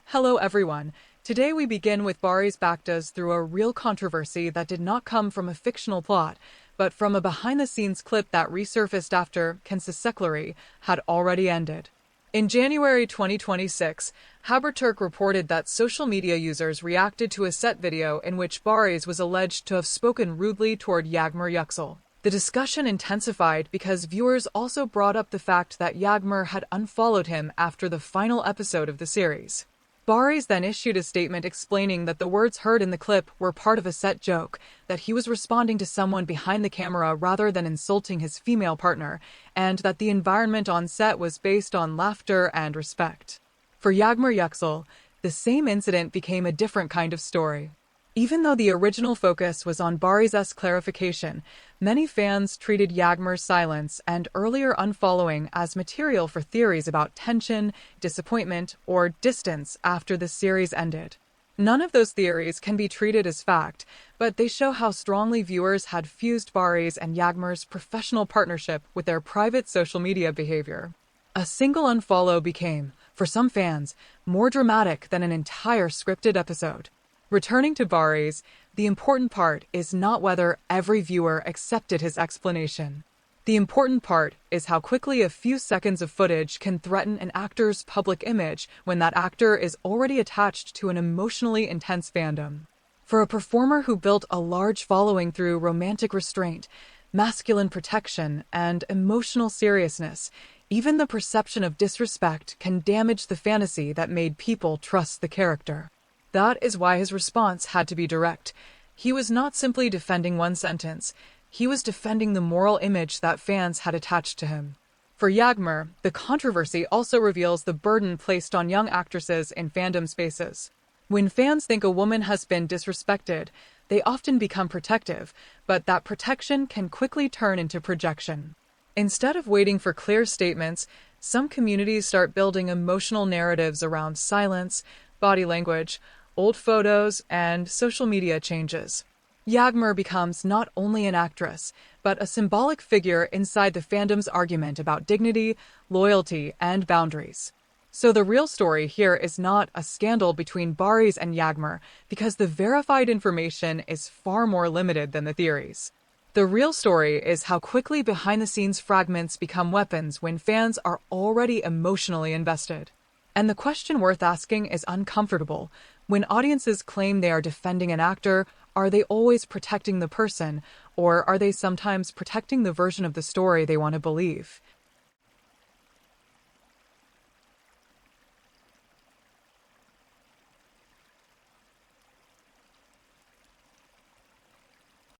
Hello everyone. Today we begin with Baris Baktas through a real controversy that did not come from a fictional plot, but from a behind-the-scenes clip that resurfaced after Kensisekleri had already ended. In January 2026, Haberturk reported that social media users reacted to a set video in which Baris was alleged to have spoken rudely toward Yagmur Yuksel. The discussion intensified because viewers also brought up the fact that Yagmur had unfollowed him after the final episode of the series. Baris then issued a statement explaining that the words heard in the clip were part of a set joke, that he was responding to someone behind the camera rather than insulting his female partner, and that the environment on set was based on laughter and respect. For Yagmur Yuksel, the same incident became a different kind of story. Even though the original focus was on Baris's clarification, many fans treated Yagmur's silence and earlier unfollowing as material for theories about tension, disappointment, or distance after the series ended. None of those theories can be treated as fact, but they show how strongly viewers had fused Baris and Yagmur's professional partnership with their private social media behavior. A single unfollow became, for some fans, more dramatic than an entire scripted episode. Returning to Baris, the important part is not whether every viewer accepted his explanation. The important part is how quickly a few seconds of footage can threaten an actor's public image when that actor is already attached to an emotionally intense fandom. For a performer who built a large following through romantic restraint, masculine protection, and emotional seriousness, even the perception of disrespect can damage the fantasy that made people trust the character. That is why his response had to be direct. He was not simply defending one sentence, he was defending the moral image that fans had attached to him. For Yagmur, the controversy also reveals the burden placed on young actresses in fandom spaces. When fans think a woman has been disrespected, they often become protective, but that protection can quickly turn into projection. Instead of waiting for clear statements, some communities start building emotional narratives around silence, body language, old photos, and social media changes. Yagmur becomes not only an actress, but a symbolic figure inside the fandom's argument about dignity, loyalty, and boundaries. So the real story here is not a scandal between Baris and Yagmur, because the verified information is far more limited than the theories. The real story is how quickly behind-the-scenes fragments become weapons when fans are already emotionally invested. And the question worth asking is uncomfortable. When audiences claim they are defending an actor, are they always protecting the person, or are they sometimes protecting the version of the story they want to believe?